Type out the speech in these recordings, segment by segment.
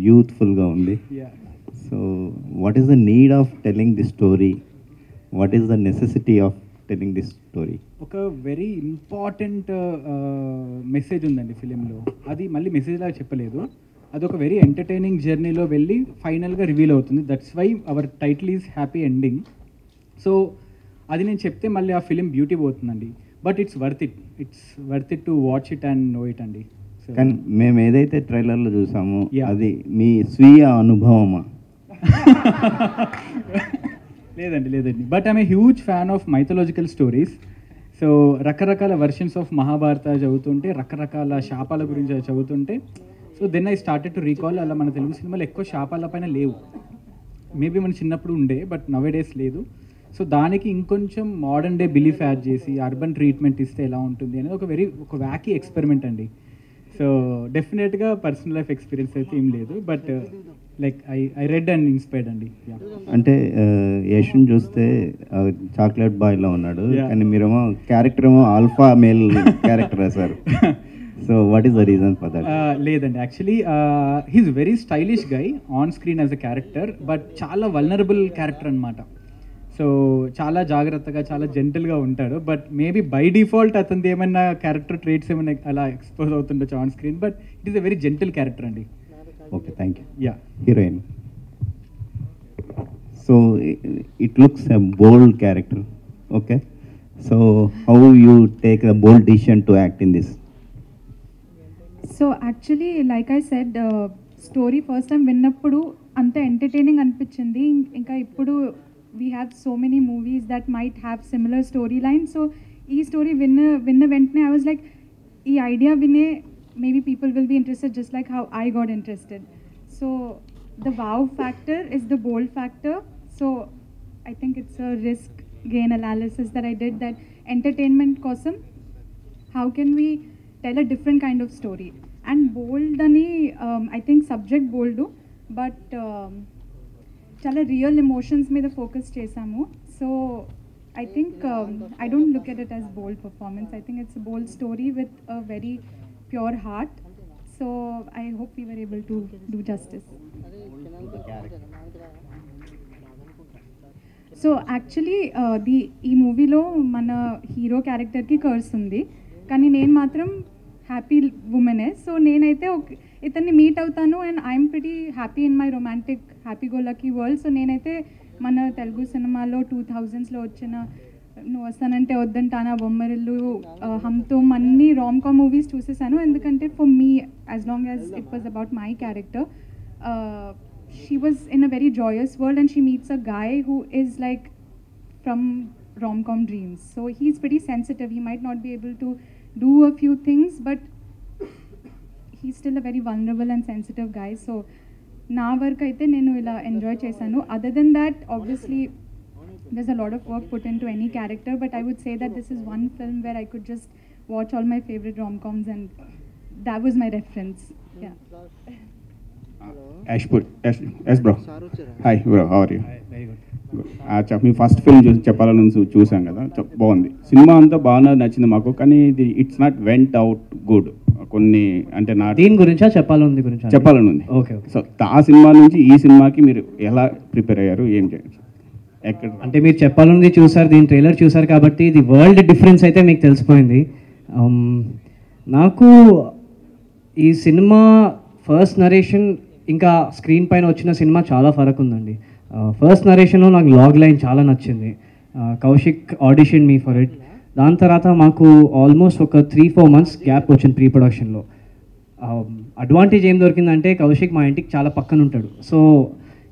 యూత్ఫుల్గా ఉంది. So what is the need of telling this story? What is the necessity of telling this story? ఒక very important message ఉందండి ఫిలింలో. అది మళ్ళీ message లాగా చెప్పలేదు, అది ఒక వెరీ ఎంటర్టైనింగ్ జర్నీలో వెళ్ళి ఫైనల్గా రివీల్ అవుతుంది. That's why our title is happy ending. So అది నేను చెప్తే మళ్ళీ ఆ ఫిలిం బ్యూటీ పోతుందండి. But it's worth it to watch it and know it అండి. కానీ మేము ఏదైతే ట్రైలర్లో చూసామో అది మీ స్వీయ అనుభవమా? లేదండి. But I'm a huge fan of mythological stories. So రకరకాల వర్షన్స్ ఆఫ్ మహాభారత చదువుతుంటే, రకరకాల శాపాల గురించి చదువుతుంటే, so then I started to recall. అలా మన తెలుగు సినిమాలు ఎక్కువ శాపాల పైన లేవు. మేబీ మన చిన్నప్పుడు ఉండే, బట్ నవ్ డేస్ లేదు. సో దానికి ఇంకొంచెం మోడర్న్ డే బిలీఫ్ యాడ్ చేసి అర్బన్ ట్రీట్మెంట్ ఇస్తే ఎలా ఉంటుంది అనేది ఒక వ్యాకీ ఎక్స్పెరిమెంట్ అండి. సో డెఫినెట్గా పర్సనల్ లైఫ్ ఎక్స్పీరియన్స్ అయితే ఏం లేదు, but like I read and inspired అండి. అంటే యష్ని చూస్తే చాక్లెట్ బాయ్లో ఉన్నాడు, కానీ మీరేమో క్యారెక్టర్ ఏమో alpha male character sir. So what is the reason for that? లేదండి, actually he's very stylish guy on screen as a character, but చాలా వల్నరబుల్ క్యారెక్టర్ అనమాట. సో చాలా జాగ్రత్తగా, చాలా జెంటల్గా ఉంటాడు. బట్ మేబీ బై డిఫాల్ట్ అతనిది ఏమైనా క్యారెక్టర్ ట్రేట్స్ ఏమైనా అలా ఎక్స్పోజ్ అవుతుండొచ్చు on screen, but it is a very gentle character అండి. Okay, thank you. Yeah, heroine. So it looks a bold character. Okay, so how you take a bold decision to act in this? So actually, like I said, story first time విన్నప్పుడు అంత entertaining అనిపించింది. ఇంకా ఇప్పుడు we have so many movies that might have similar storyline. So ఈ story విన్న వెంటనే I was like, ఈ idea వినే maybe people will be interested just like how I got interested. So the wow factor is the bold factor. So I think it's a risk gain analysis that I did, that entertainment kosam how can we tell a different kind of story. And bold ani I think subject bold, but chala real emotions మీద focus చేసాము. So I think I don't look at it as bold performance. I think it's a bold story with a very pure heart. So I hope we were able to do justice. So actually ఈ మూవీలో మన hero క్యారెక్టర్కి curse ఉంది, కానీ నేను మాత్రం happy ఉమెనే. So నేనైతే ఇతన్ని మీట్ అవుతాను and I'm pretty happy in my romantic happy go lucky world. So నేనైతే మన తెలుగు సినిమాలో 2000స్లో వచ్చిన నువ్వు వస్తానంటే వద్దంటానా, బొమ్మరిల్లు, హమ్తో అన్ని రామ్-కామ్ మూవీస్ చూసేసాను. ఎందుకంటే for me as long as it was about my character, she was in a very joyous world and she meets a guy who is like from rom-com dreams. So he's pretty sensitive. He might not be able to do a few things, but he's still a very vulnerable and sensitive guy. So na work aithe nenu ila enjoy chesanu. Other than that, obviously there's a lot of work put into any character, but I would say that this is one film where I could just watch all my favorite rom-coms and that was my reference. Yeah. Ashpur, yes bro. Hi bro, how are you? Very good. Me first film చెప్పాలని చూసాం కదా, బాగుంది cinema, అంతా బాగా నచ్చింది మాకు. కానీ ఇది it's not went out good. కొన్ని అంటే నా దీని గురించా చెప్పాలని ఉంది. ఓకే. సో ఆ సినిమా నుంచి ఈ సినిమాకి మీరు ఎలా ప్రిపేర్ అయ్యారు, ఏం చేయొచ్చు? ఎక్కడ అంటే మీరు చెప్పాలని చూసారు, దీని ట్రైలర్ చూసారు కాబట్టి ఇది వరల్డ్ డిఫరెన్స్ అయితే మీకు తెలిసిపోయింది. నాకు ఈ సినిమా ఫస్ట్ నరేషన్ ఇంకా స్క్రీన్ పైన వచ్చిన సినిమా చాలా ఫరక్ ఉందండి. ఫస్ట్ నరేషన్లో నాకు లాగ్ లైన్ చాలా నచ్చింది. Kaushik audition me for it. దాని తర్వాత మాకు ఆల్మోస్ట్ ఒక 3-4 months గ్యాప్ వచ్చింది ప్రీ ప్రొడక్షన్లో. అడ్వాంటేజ్ ఏం దొరికిందంటే కౌశిక్ మా ఇంటికి చాలా పక్కన ఉంటాడు. సో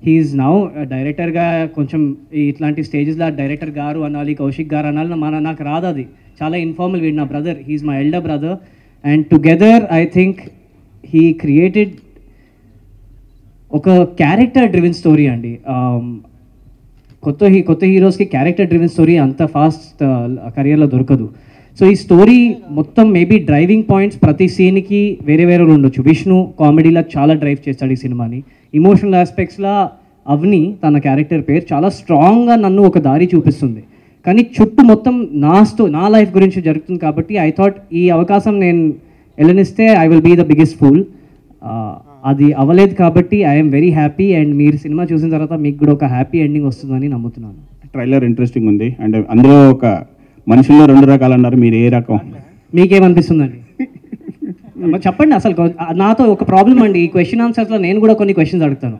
హీఈస్ నౌ డైరెక్టర్గా కొంచెం ఇట్లాంటి స్టేజెస్లో డైరెక్టర్ గారు అనాలి, కౌశిక్ గారు అనాలి, నాకు రాదు. అది చాలా ఇన్ఫార్మల్. వీడు నా brother, he's my elder brother, and together I think he created ఒక క్యారెక్టర్ డ్రివెన్ స్టోరీ అండి. కొత్త హీరోస్కి క్యారెక్టర్ డ్రివెన్ స్టోరీ అంత ఫాస్ట్ కెరియర్లో దొరకదు. సో ఈ స్టోరీ మొత్తం మేబీ డ్రైవింగ్ పాయింట్స్ ప్రతి సీన్కి వేరే ఉండొచ్చు. విష్ణు కామెడీలా చాలా డ్రైవ్ చేస్తాడు ఈ సినిమాని. ఇమోషనల్ ఆస్పెక్ట్స్లో అవని తన క్యారెక్టర్ పేరు చాలా స్ట్రాంగ్గా నన్ను ఒక దారి చూపిస్తుంది. కానీ చుట్టూ మొత్తం నా లైఫ్ గురించి జరుగుతుంది కాబట్టి ఐ థాట్ ఈ అవకాశం నేను ఎలనిస్తే I will be the biggest fool. అది అవ్వలేదు కాబట్టి ఐఎమ్ వెరీ హ్యాపీ అండ్ మీరు సినిమా చూసిన తర్వాత మీకు కూడా ఒక హ్యాపీ ఎండింగ్ వస్తుందని నమ్ముతున్నాను. ట్రైలర్ ఇంట్రెస్టింగ్ ఉంది అండ్ అందులో ఒక మనుషుల్లో 2 రకాలు అన్నారు, మీరు ఏ రకం? మీకేమనిపిస్తుందండి? చెప్పండి. అసలు నాతో ఒక ప్రాబ్లం అండి, ఈ క్వశ్చన్ ఆన్సర్స్లో నేను కూడా కొన్ని క్వశ్చన్స్ అడుగుతాను.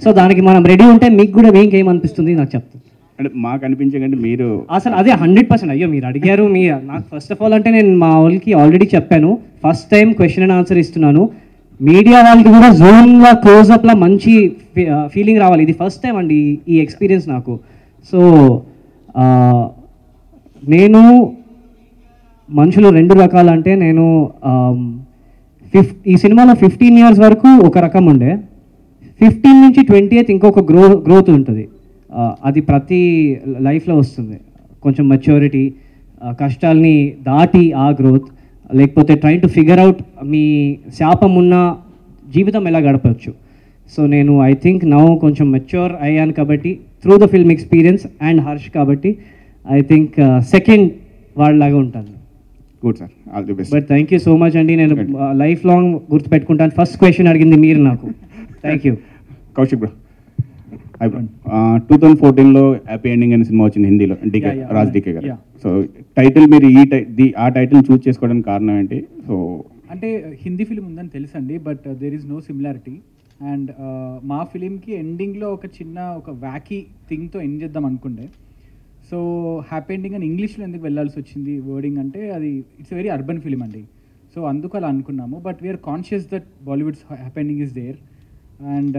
సో దానికి మనం రెడీ ఉంటే మీకు కూడా మీకేమనిపిస్తుంది నాకు చెప్తాను. అంటే మాకు అనిపించే కంటే మీరు అసలు అదే 100%. అయ్యో మీరు అడిగారు, నాకు ఫస్ట్ ఆఫ్ ఆల్ అంటే నేను మా వాళ్ళకి ఆల్రెడీ చెప్పాను, first time question and answer ఇస్తున్నాను. మీడియా వాళ్ళకి కూడా జూమ్లా క్లోజ్అప్లా మంచి ఫీలింగ్ రావాలి. ఇది ఫస్ట్ టైం అండి ఈ ఎక్స్పీరియన్స్ నాకు. సో నేను మనుషులు 2 రకాలంటే నేను ఈ సినిమాలో 15 years వరకు ఒక రకం ఉండే, 15 నుంచి 20th ఇంకొక గ్రోత్ ఉంటుంది. అది ప్రతి లైఫ్లో వస్తుంది. కొంచెం మెచ్యూరిటీ, కష్టాల్ని దాటి ఆ గ్రోత్, లేకపోతే ట్రైన్ టు ఫిగర్ అవుట్ మీ శాపం ఉన్న జీవితం ఎలా గడపచ్చు. సో నేను ఐ థింక్ నౌ కొంచెం మెచ్యూర్ అయ్యాను కాబట్టి through the film experience and Harsh కాబట్టి ఐ థింక్ సెకండ్ వాళ్ళలాగా ఉంటాను. Good sir, all the best. But thank you so much అండి. నేను లైఫ్ లాంగ్ గుర్తుపెట్టుకుంటాను. ఫస్ట్ క్వశ్చన్ అడిగింది మీరు నాకు. Thank you. కౌశిక్ బ్రో, 2014లో హ్యాపీ ఎండింగ్ అనే సినిమా వచ్చింది హిందీలో, రాజ్ డికే గారు. సో టైటిల్ మీరు ఆ టైటిల్ చూస్ చేసుకోవడానికి కారణం ఏంటి? సో అంటే హిందీ ఫిలిం ఉందని తెలుసండి, but there is no similarity. And మా ఫిలింకి ఎండింగ్లో ఒక వ్యాకీ థింగ్తో ఎండ్ చేద్దాం అనుకుంటే, సో హ్యాపీ ఎండింగ్ అని ఇంగ్లీష్లో ఎందుకు వెళ్ళాల్సి వచ్చింది వర్డింగ్ అంటే, అది ఇట్స్ వెరీ అర్బన్ ఫిలిం అండి. సో అందుకు అలా అనుకున్నాము. But we're conscious that Bollywood's happy ending is there. And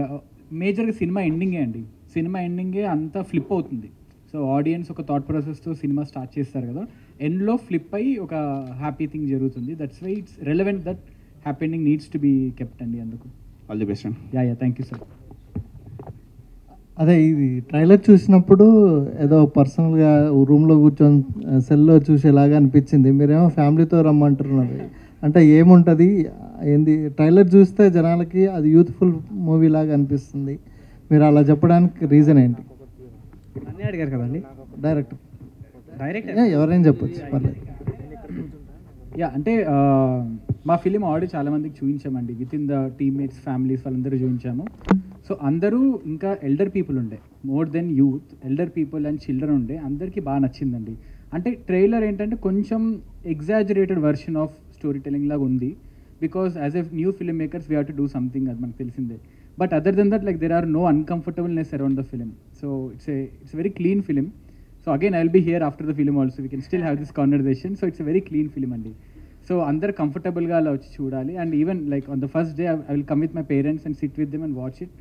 మేజర్గా సినిమా ఎండింగే అండి, సినిమా ఎండింగే అంతా ఫ్లిప్ అవుతుంది. సో ఆడియన్స్ ఒక థాట్ ప్రాసెస్తో సినిమా స్టార్ట్ చేస్తారు కదా, ఎండ్లో ఫ్లిప్ అయ్యి ఒక హ్యాపీ థింగ్ జరుగుతుంది. That's why it's relevant that happy ending needs to be kept అండి. అందుకు all the best. Yeah thank you sir. అదే ఇది ట్రైలర్ చూసినప్పుడు ఏదో పర్సనల్గా రూమ్లో కూర్చొని సెల్లో చూసేలాగా అనిపించింది. మీరేమో ఫ్యామిలీతో రమ్మంటున్నారు, అంటే ఏముంటుంది ఏంది? ట్రైలర్ చూస్తే జనాలకి అది యూత్ఫుల్ మూవీ లాగా అనిపిస్తుంది. మీరు అలా చెప్పడానికి రీజన్ ఏంటి? అన్నీ అడిగారు కదండి. డైరెక్టర్ ఎవరైనా చెప్పొచ్చు, పర్లేదు. యా అంటే మా ఫిలిం ఆల్రెడీ చాలామందికి చూపించామండి, with in the teammates families వాళ్ళందరూ చూపించాము. సో అందరూ ఇంకా ఎల్డర్ పీపుల్ ఉండే, more than youth, elder people and children ఉండే, అందరికీ బాగా నచ్చిందండి. అంటే ట్రైలర్ ఏంటంటే కొంచెం exaggerated version of story telling లాగా ఉంది. Because as a new film makers we have to do something, అది మనకు తెలిసిందే. But other than that, like there are no uncomfortableness around the film. So it's very clean film. So again I will be here after the film also, we can still have this conversation. So it's very clean film అండి. So అందరు కంఫర్టబుల్గా అలా వచ్చి చూడాలి. And even like on the first day I will come with my parents and sit with them and watch it.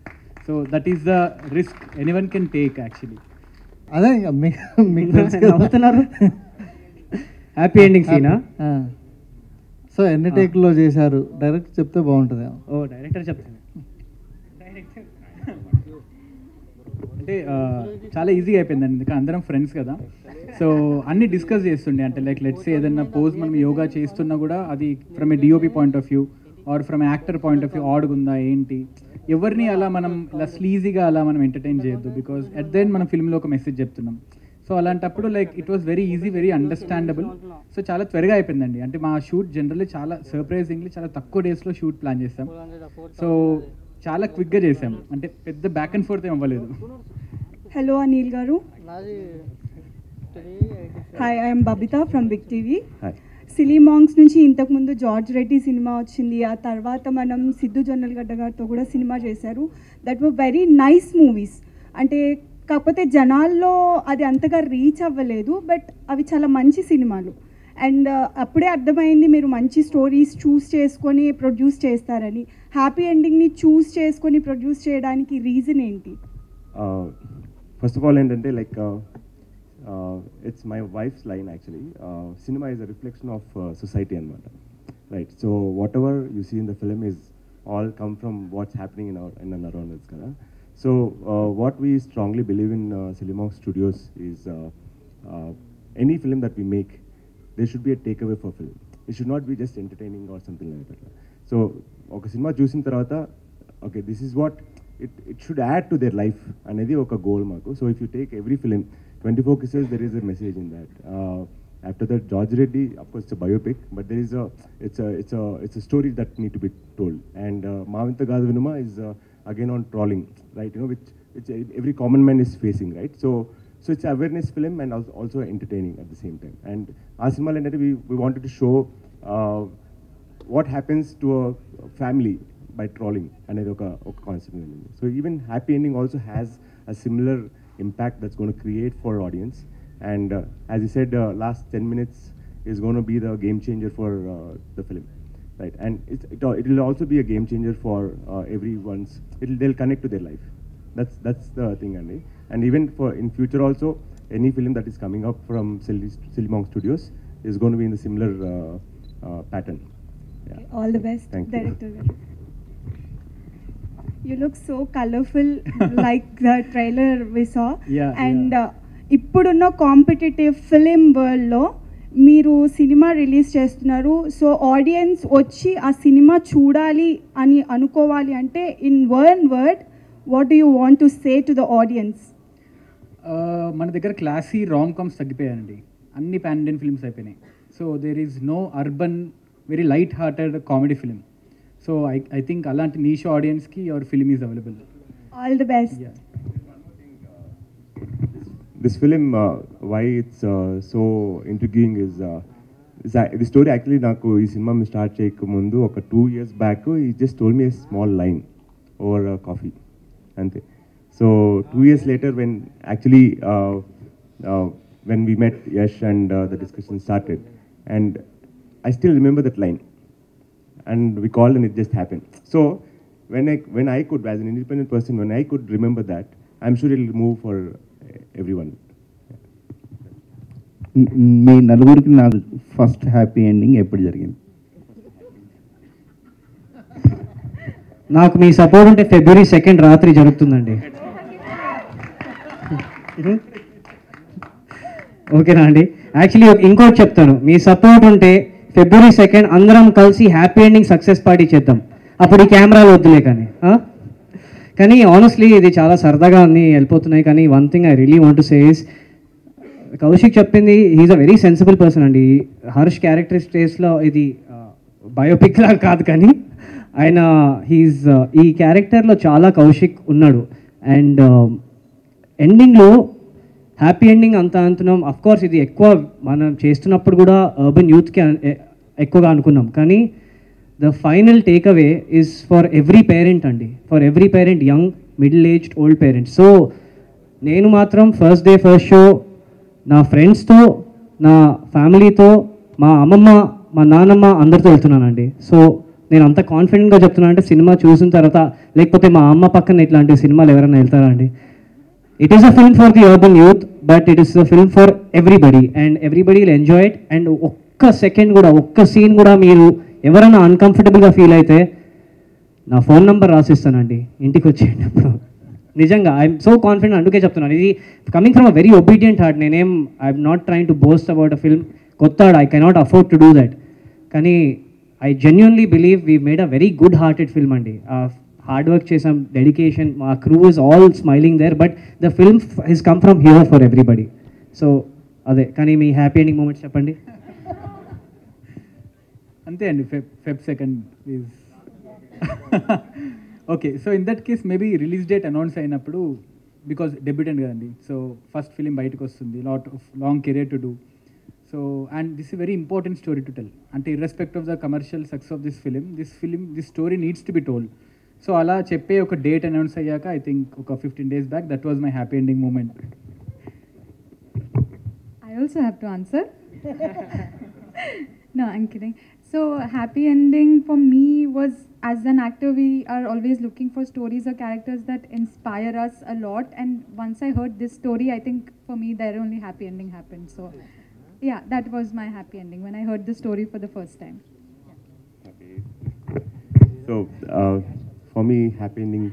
So that is the risk anyone can take actually. అదే మీకు తెలుసు కదా. నవ్వుతున్నారు. హ్యాపీ ఎండింగ్ సీనా? So ఎన్ని టేక్లో చేశారు? Direct చెప్తే బాగుంటుంది. ఓ director చెప్తాను. అంటే చాలా ఈజీగా అయిపోయిందండి, ఎందుకంటే అందరం ఫ్రెండ్స్ కదా. సో అన్నీ డిస్కస్ చేస్తుండే, అంటే లైక్ లెట్స్ ఏదైనా పోజ్ మనం యోగా చేస్తున్నా కూడా అది from a DOP point of view or from actor point of view ఆడుగుందా ఏంటి, ఎవరిని అలా మనం ఇలా స్లీజీగా అలా మనం ఎంటర్టైన్ చేయొద్దు. బికాజ్ అట్ ద ఎండ్ మనం ఫిల్మ్లో ఒక మెసేజ్ చెప్తున్నాం. సో అలాంటప్పుడు like it was very easy, very understandable. So చాలా త్వరగా అయిపోయిందండి. అంటే మా షూట్ జనరల్లీ చాలా సర్ప్రైజింగ్లీ చాలా తక్కువ డేస్లో షూట్ ప్లాన్ చేస్తాం. సో చాలా క్విక్గా చేసాం, అంటే పెద్ద బ్యాక్ అండ్ ఫోర్త్ ఏం అవ్వలేదు. హలో అనిల్ గారు. Hi, I'm Babita from Big TV. Silly Monks నుంచి ఇంతకుముందు జార్జ్ రెడ్డి సినిమా వచ్చింది, ఆ తర్వాత మనం సిద్ధు జొన్నలగడ్డ గారితో కూడా సినిమా చేశారు. That were very nice movies. అంటే కాకపోతే జనాల్లో అది అంతగా రీచ్ అవ్వలేదు, బట్ అవి చాలా మంచి సినిమాలు. అండ్ అప్పుడే అర్థమైంది మీరు మంచి స్టోరీస్ చూస్ చేసుకొని ప్రొడ్యూస్ చేస్తారని. హ్యాపీ ఎండింగ్ని చూస్ చేసుకొని ప్రొడ్యూస్ చేయడానికి రీజన్ ఏంటి? ఫస్ట్ ఆఫ్ ఆల్ ఏంటంటే like it's my wife's line actually, cinema is a reflection of society అనమాట, right? So whatever you see in the film is all come from what's happening in and around us కదా. So what we strongly believe in silly monks studios is any film that we make, there should be a takeaway for film. It should not be just entertaining or something like that. So ఒక cinema చూసిన తర్వాత okay this is what it should add to their life అనేది ఒక goal మాకు. So if you take every film 24 kisses, there is a message in that. After that, George Reddy, of course, it's a biopic, but there is it's a story that need to be told. And Mavinta Gadavinuma is again on trolling, right? You know, which every common man is facing, right? So it's an awareness film and also entertaining at the same time. And our cinema lender, we wanted to show what happens to a family by trolling and a concept. So even Happy Ending also has a similar impact that's going to create for audience. And as you said, last 10 minutes is going to be the game changer for the film, right? And it will also be a game changer for everyone's. They'll connect to their life. That's the thing, Andy. And even for in future also, any film that is coming up from Silly Monk Studios is going to be in the similar pattern. Yeah. All the best, Thank you. director. You look so colorful, like the trailer we saw. And ఇప్పుడున్న competitive film వరల్డ్లో మీరు cinema release చేస్తున్నారు. So audience వచ్చి ఆ cinema చూడాలి అని అనుకోవాలి అంటే in one word what do you want to say to the audience? మన దగ్గర క్లాసీ రామ్ కామ్స్ తగ్గిపోయాయండి, అన్ని పాన్ ఇండియన్ ఫిల్మ్స్ అయిపోయినాయి. So there is no urban very light hearted comedy film. So I think అలాంటి niche ఆడియన్స్కి your film is available. All the best. This film, why it's so intriguing is the story actually నాకు ఈ cinema start చేయక ముందు ఒక 2 years back he just told me a small line over coffee అంతే. So 2 years later when actually when we met Yash and the discussion started, and I still remember that line and we called and it just happened. So when I could, as an independent person, when I could remember that, I'm sure it'll move for everyone. మీ నలుగురికి నాకు first happy ending ఎప్పుడు జరిగింది? నాకు మీ support ఉంటే February 2 రాత్రి జరుగుతుందండి. ఓకేనా అండి? యాక్చువల్లీ ఇంకోటి చెప్తాను, మీ సపోర్ట్ ఉంటే February 2 అందరం కలిసి హ్యాపీ ఎండింగ్ సక్సెస్ పార్టీ చేద్దాం. అప్పుడు ఈ కెమెరాలు వద్దులే కానీ ఆనెస్ట్లీ ఇది చాలా సరదాగా అన్నీ వెళ్ళిపోతున్నాయి. కానీ one thing I really want to say is, Kaushik చెప్పింది, he's a very sensible person అండి. హర్ష్ క్యారెక్టర్ స్టేజ్లో ఇది బయోపిక్ లాగా కాదు, కానీ ఆయన ఈ క్యారెక్టర్లో చాలా కౌశిక్ ఉన్నాడు. అండ్ ఎండింగ్లో హ్యాపీ ఎండింగ్ అంతా అంటున్నాం. అఫ్కోర్స్ ఇది ఎక్కువ మనం చేస్తున్నప్పుడు కూడా అర్బన్ యూత్కి ఎక్కువగా అనుకున్నాం, కానీ the final takeaway is for every parent అండి, for every parent, young, middle aged, old parents. So నేను మాత్రం ఫస్ట్ డే ఫస్ట్ షో నా ఫ్రెండ్స్తో, నా ఫ్యామిలీతో, మా అమ్మమ్మ, మా నాన్నమ్మ అందరితో వెళ్తున్నానండి. సో నేను అంత కాన్ఫిడెంట్గా చెప్తున్నాను అంటే సినిమా చూసిన తర్వాత, లేకపోతే మా అమ్మ పక్కన ఇట్లాంటి సినిమాలు ఎవరైనా వెళ్తారా అండి? It is a film for the urban youth, but it is a film for everybody and everybody will enjoy it. And ఒక్క సెకండ్ కూడా, ఒక్క సీన్ కూడా మీరు ఎవరైనా అన్కంఫర్టబుల్గా ఫీల్ అయితే నా ఫోన్ నెంబర్ రాసిస్తానండి, ఇంటికి వచ్చేటప్పుడు. నిజంగా ఐఎమ్ సో కాన్ఫిడెంట్, అందుకే చెప్తున్నాను. ఇది coming from a very obedient heart. I'm not trying to boast about a film. కొత్త I cannot afford to do that. కానీ I genuinely believe we made a very good hearted film అండి. Hard work చేసాం, dedication, మా crew is all smiling there, but the film his come from here for everybody. So అదే. కానీ మీ happy ending moments చెప్పండి. అంతే అండి, Feb 2 please. Okay, so in that case maybe release date announce అయినప్పుడు, because debutant కదండి, so first film బయటకు వస్తుంది, lot of long career to do. So and this is very important story to tell. అంటే irrespect of the commercial success of this story needs to be told. So అలా చెప్పే ఒక date announce అయ్యాక I think ఒక 15 days back, that was my happy ending moment. I also have to answer. No, I'm kidding. So happy ending for me was, as an actor, we are always looking for stories or characters that inspire us a lot. And once I heard this story, I think for me there only happy ending happened. So yeah, that was my happy ending when I heard the story for the first time. So for me, happy ending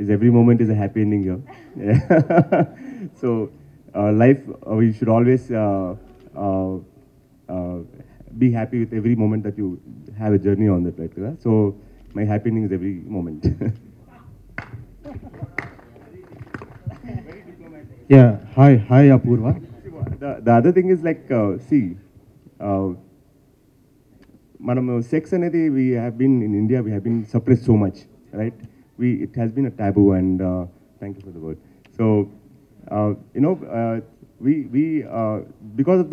is every moment is a happy ending here. So life, we should always be happy with every moment that you have a journey on that, right? So my happy ending is every moment. Yeah, hi Apurva. the other thing is like, see, manam sex anedi we have been in India, we have been suppressed so much, right? It has been a taboo, and thank you for the word. So you know, we because of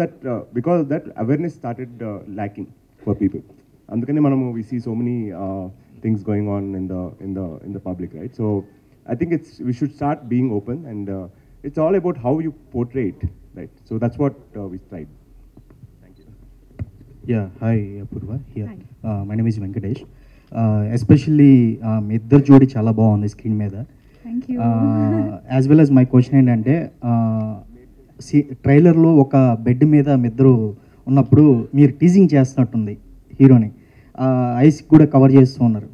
that awareness started lacking for people. Andukane manamu we see so many things going on in the public, right? So I think we should start being open, and it's all about how you portray it, right? So that's what we tried. Thank you. Yeah, hi Apurva here. My name is Venkatesh. Especially మీ ఇద్దరు జోడి చాలా బాగుంది screen మీద. Thank you. As well as my question ఏంటంటే, ట్రైలర్లో ఒక bed మీద మీ ఇద్దరు ఉన్నప్పుడు మీరు టీజింగ్ చేస్తున్నట్టుంది హీరోని, ఐస్ కూడా కవర్ చేస్తూ ఉన్నారు.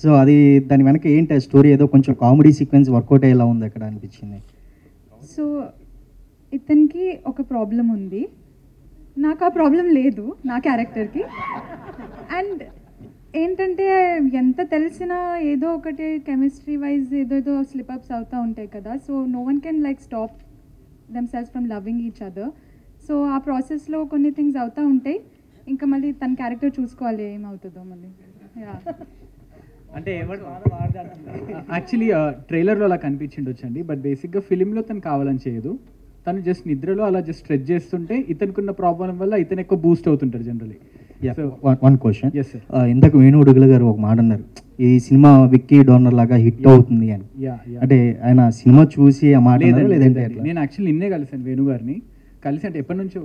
సో అది దాని వెనక ఏంటి స్టోరీ? ఏదో కొంచెం కామెడీ సీక్వెన్స్ వర్కౌట్ అయ్యేలా ఉంది అక్కడ అనిపించింది. సో ఇతనికి ఒక ప్రాబ్లం ఉంది, నాకు ఆ ప్రాబ్లం లేదు నా క్యారెక్టర్కి. అండ్ ఏంటంటే ఎంత తెలిసినా ఏదో ఒకటి కెమిస్ట్రీ వైజ్ ఏదో స్లిప్అప్స్ అవుతూ ఉంటాయి కదా. So no one can like stop themselves from loving each other. So ఆ ప్రాసెస్లో కొన్ని థింగ్స్ అవుతూ ఉంటాయి. ఇంకా మళ్ళీ తన క్యారెక్టర్ చూసుకోవాలి ఏమవుతుందో మళ్ళీ. అంటే యాక్చువల్లీ ట్రైలర్లో అలా కనిపించిండొచ్చండి, బట్ బేసిక్గా ఫిలింలో తను కావాలని చేయదు. తను జస్ట్ నిద్రలో అలా జస్ట్ స్ట్రెచ్ చేస్తుంటే ఇతనుకున్న ప్రాబ్లం వల్ల ఇతను ఎక్కువ బూస్ట్ అవుతుంటాడు generally. One question. Yes sir. ఇంతకు వేణు ఉడుగుల గారు ఒక మాట అన్నారు, ఈ సినిమా విక్కీ డోనర్ లాగా హిట్ అవుతుంది అని. అంటే ఆయన సినిమా చూసి ఆ మాట లేదంటే? నేను యాక్చువల్లీ నిన్నే కలిసాను వేణు గారిని. కలిసి అంటే ఎప్పటి నుంచో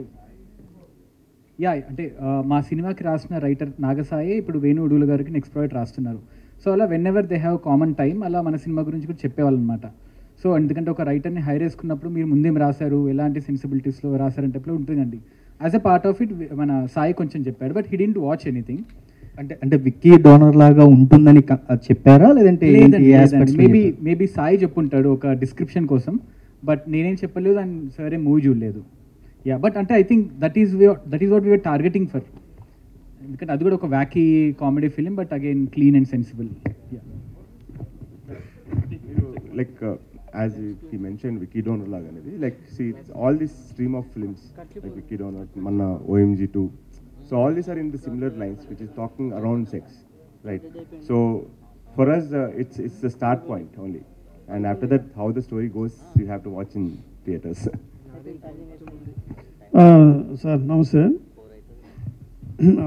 అంటే మా సినిమాకి రాసిన రైటర్ నాగసాయి ఇప్పుడు వేణు ఉడుగుల గారికి నెక్స్ట్ ప్రాజెక్ట్ రాస్తున్నారు. సో అలా when ever they have common time అలా మన సినిమా గురించి కూడా చెప్పేవాళ్ళు అనమాట. సో ఎందుకంటే ఒక రైటర్ని హైర్ చేసుకున్నప్పుడు మీరు ముందేం రాశారు, ఎలాంటి సెన్సిబిలిటీస్లో రాశారంటే ఎప్పుడు ఉంటుందండి. As a part of it మన సాయి కొంచెం చెప్పాడు, but he didn't watch anything. అంటే విక్కీ డోనర్ లాగా ఉంటుందని చెప్పారా లేదంటే? మేబీ సాయి చెప్పుంటాడు ఒక డిస్క్రిప్షన్ కోసం, బట్ నేనేం చెప్పలేదు అండ్ సరే మూవీ చూడలేదు. బట్ అంటే I think that is what we're targeting for. ఎందుకంటే అది కూడా ఒక wacky comedy film, but again clean and sensible. Like as he mentioned, Vicky Donor laga anedi, like see all this stream of films like Vicky Donor, Manna, OMG2, so all these are in the similar lines which is talking around sex, right? So for us it's the start point only, and after that how the story goes you have to watch in theaters. Sir, namaste.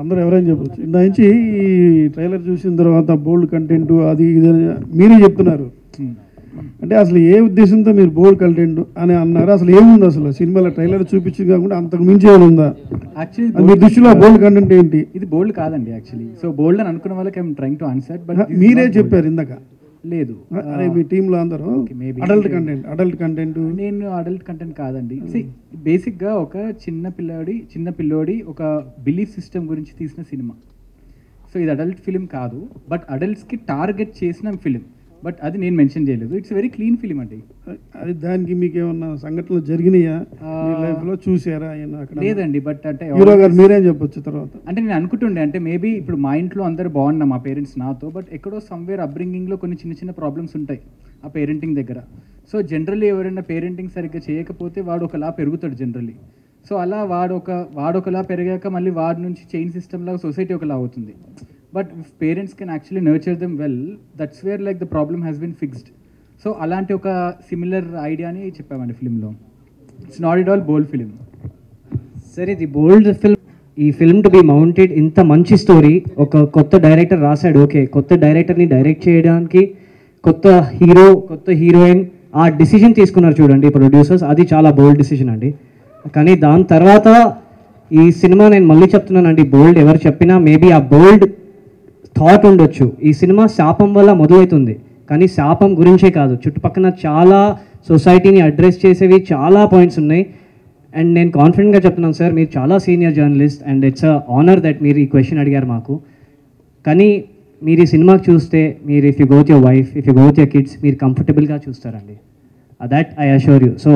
అందరూ ఎవరైనా చెప్పచ్చు. ఇందా నుంచి ఈ trailer చూసిన తర్వాత బోల్డ్ content అది ఇది మీరే చెప్తున్నారు. అంటే అసలు ఏ ఉద్దేశంతో మీరు బోల్డ్ కంటెంట్ అని అన్నారు? అసలు ఏముంది అసలు సినిమాలో? ట్రైలర్ చూపించింది కాకుండా అంతకు మించి ఏమైనా ఉందా? యాక్చువల్లీ మీ దృష్టిలో బోల్డ్ కంటెంట్ ఏంటి? ఇది బోల్డ్ కాదండి యాక్చువల్లీ. సో బోల్డ్ అని అనుకున్న వాళ్ళకి I'm trying to answer, but మీరే చెప్పారు ఇందాక. లేదు అరే మీ టీంలో అందరూ అడల్ట్ కంటెంట్. నేను అడల్ట్ కంటెంట్ కాదండి. బేసిక్గా ఒక చిన్న పిల్లోడి ఒక బిలీఫ్ సిస్టమ్ గురించి తీసిన సినిమా. సో ఇది అడల్ట్ ఫిలిం కాదు, బట్ అడల్ట్స్కి టార్గెట్ చేసిన ఫిలిం, బట్ అది నేను మెన్షన్ చేయలేదు. ఇట్స్ వెరీ క్లీన్ ఫిలిం అండి. అది దానికి మీకు ఏమన్నా సంఘటనలు జరిగినాయా లైఫ్లో చూసారా? లేదండి, బట్ అంటే హీరో గారు మీరేం చెప్పొచ్చు తర్వాత? అంటే నేను అనుకుంటుండే అంటే మేబీ ఇప్పుడు మా ఇంట్లో అందరు బాగున్నా మా పేరెంట్స్ నాతో, బట్ ఎక్కడో సమ్వేర్ అప్బ్రింగింగ్లో కొన్ని చిన్న ప్రాబ్లమ్స్ ఉంటాయి ఆ పేరెంటింగ్ దగ్గర. సో జనరల్లీ ఎవరైనా పేరెంటింగ్ సరిగ్గా చేయకపోతే వాడు ఒకలా పెరుగుతాడు జనరల్లీ. సో అలా వాడు ఒకలా పెరిగాక మళ్ళీ వాడి నుంచి చైన్ సిస్టమ్ లాగా సొసైటీ ఒకలా అవుతుంది. But if parents can actually nurture them well, that's where like the problem has been fixed. So అలాంటి ఒక సిమిలర్ ఐడియాని చెప్పామండి ఫిలింలో. It's not at all bold film. సరే, ఇది బోల్డ్ ఫిల్మ్. ఈ ఫిల్మ్ టు బి మౌంటెడ్, ఇంత మంచి స్టోరీ ఒక కొత్త డైరెక్టర్ రాశాడు. ఓకే, కొత్త డైరెక్టర్ని డైరెక్ట్ చేయడానికి కొత్త హీరో కొత్త హీరోయిన్ ఆ డిసిజన్ తీసుకున్నారు చూడండి ప్రొడ్యూసర్స్, అది చాలా బోల్డ్ డిసిజన్ అండి. కానీ దాని తర్వాత ఈ సినిమా నేను మళ్ళీ చెప్తున్నానండి, బోల్డ్ ఎవరు చెప్పినా మేబీ ఆ బోల్డ్ థాట్ ఉండొచ్చు. ఈ సినిమా శాపం వల్ల మొదలవుతుంది, కానీ శాపం గురించే కాదు, చుట్టుపక్కల చాలా సొసైటీని అడ్రస్ చేసేవి చాలా పాయింట్స్ ఉన్నాయి. అండ్ నేను కాన్ఫిడెంట్గా చెప్తున్నాను సార్, మీరు చాలా senior journalist and it's a honour that మీరు ఈ క్వశ్చన్ అడిగారు మాకు. కానీ మీరు ఈ సినిమాకి చూస్తే మీరు if you go with your wife, if you go with your kids, మీరు కంఫర్టబుల్గా చూస్తారండి. That I assure you. So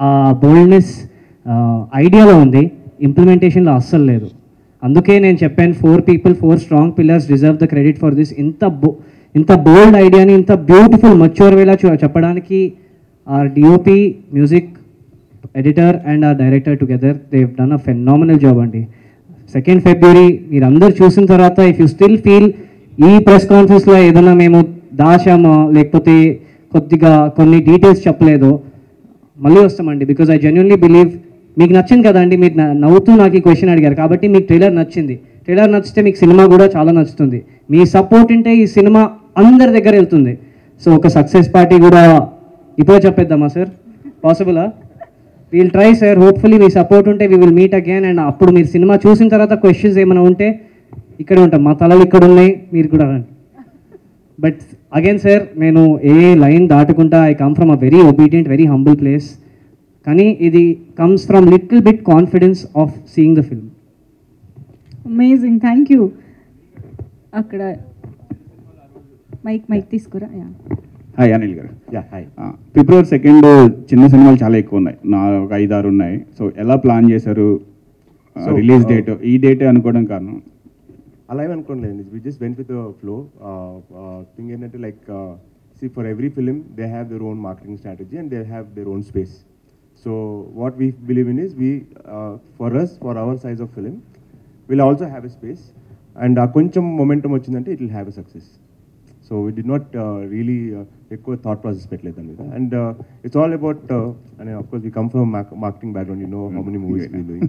ఆ బోల్డ్నెస్ ఐడియాలో ఉంది, ఇంప్లిమెంటేషన్లో అస్సలు లేదు. అందుకే నేను చెప్పాను 4 strong pillars deserve the credit for this. ఇంత బోల్డ్ ఐడియాని ఇంత బ్యూటిఫుల్ మచ్యూర్ వేలా చెప్పడానికి our DOP, music editor and ఆ director together they have done a phenomenal job అండి. 2nd February మీరు అందరు చూసిన తర్వాత ఇఫ్ యూ స్టిల్ ఫీల్ ఈ ప్రెస్ కాన్ఫరెన్స్లో ఏదైనా మేము దాచామో లేకపోతే కొద్దిగా కొన్ని డీటెయిల్స్ చెప్పలేదో మళ్ళీ వస్తామండి. బికాజ్ ఐ జెన్యున్లీ బిలీవ్ మీకు నచ్చింది కదండి, మీరు నవ్వుతూ నాకు ఈ క్వశ్చన్ అడిగారు కాబట్టి మీకు ట్రైలర్ నచ్చింది. ట్రైలర్ నచ్చితే మీకు సినిమా కూడా చాలా నచ్చుతుంది. మీ సపోర్ట్ ఉంటే ఈ సినిమా అందరి దగ్గర వెళ్తుంది. సో ఒక సక్సెస్ పార్టీ కూడా ఇప్పుడే చెప్పేద్దామా సార్? పాసిబులా? We'll try sir. హోప్ఫుల్లీ మీ సపోర్ట్ ఉంటే we will meet again. And అప్పుడు మీరు సినిమా చూసిన తర్వాత క్వశ్చన్స్ ఏమైనా ఉంటే ఇక్కడే ఉంటాం, మా తలలు ఇక్కడ ఉన్నాయి, మీరు కూడా రండి. బట్ అగైన్ సార్, నేను ఏ లైన్ దాటుకుంటా I come from a very obedient very humble place. కానీ ఇది comes from little bit confidence of seeing the film. Amazing, thank you. అక్కడ మైక్ తీసుకురా. హాయ్ అనిల్ గారు. హాయ్. February 2nd చిన్న సినిమాలు చాలా ఎక్కువ ఉన్నాయి, ఒక 5-6 ఉన్నాయి. సో ఎలా ప్లాన్ చేశారు రిలీజ్ డేట్? ఈ డేటే అనుకోవడం కారణం? అలా ఏమనుకోలేదు, we just went with the flow. Thing ఏంటంటే like see for every film they have their own marketing strategy and they have their own space. So what we believe in is for us, for our size of film, we'll also have a space and కొంచెం momentum వచ్చిందంటే it will have a success. So we did not really ఎక్కువ thought process పెట్టలేదు దాని మీద. And it's all about and of course we come from marketing background, you know how many movies we're doing.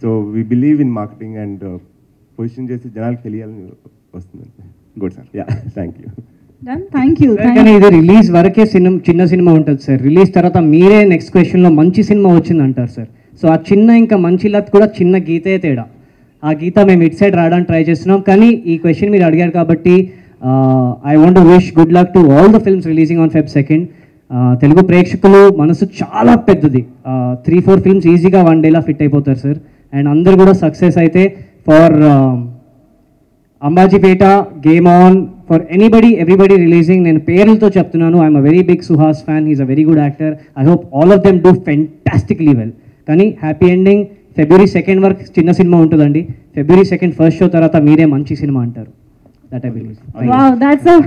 So we believe in marketing and position చేసి జనాలకు తెలియాలని వస్తుంది. Good sir. Yeah, thank you. Thank you. కానీ ఇది release వరకే చిన్న cinema ఉంటుంది sir. Release తర్వాత మీరే నెక్స్ట్ క్వశ్చన్లో మంచి సినిమా వచ్చింది అంటారు సార్. సో ఆ చిన్న ఇంకా మంచి లత్ కూడా చిన్న గీతే తేడా. ఆ గీత మేము ఇట్ సైడ్ రావడానికి ట్రై చేస్తున్నాం. కానీ ఈ క్వశ్చన్ మీరు అడిగారు కాబట్టి I want to wish good luck to all the films releasing on Feb 2nd. Telugu ప్రేక్షకులు మనసు చాలా పెద్దది. 3-4 ఫిల్మ్స్ ఈజీగా 1 డేలా ఫిట్ అయిపోతారు సార్. అండ్ అందరు కూడా సక్సెస్ అయితే for Ambajipeta, game on, for everybody releasing. నేను పేర్లతో చెప్తున్నాను, I'm a very big Suhas fan, he's a very good actor. I hope all of them do fantastically well. కానీ హ్యాపీ ఎండింగ్. February 2nd వరకు చిన్న cinema ఉంటుందండి. February 2nd ఫస్ట్ షో తర్వాత మీరే మంచి సినిమా అంటారు. That I believe. Wow, that's a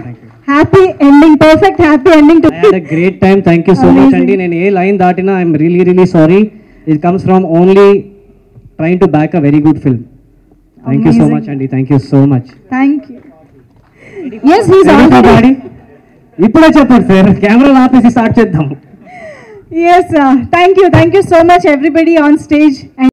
happy ending, perfect happy ending to. I had a great time. Thank you so much అండి. నేను ఏ లైన్ దాటినా I'm really sorry. It comes from only trying to back a very good film. Thank you so much అండి. Thank you so much. Thank you. Yes, he's already. ఇప్పుడే చెప్పండి sir, camera ఆపేసి start చేద్దాం. Yes, thank you so much everybody on stage.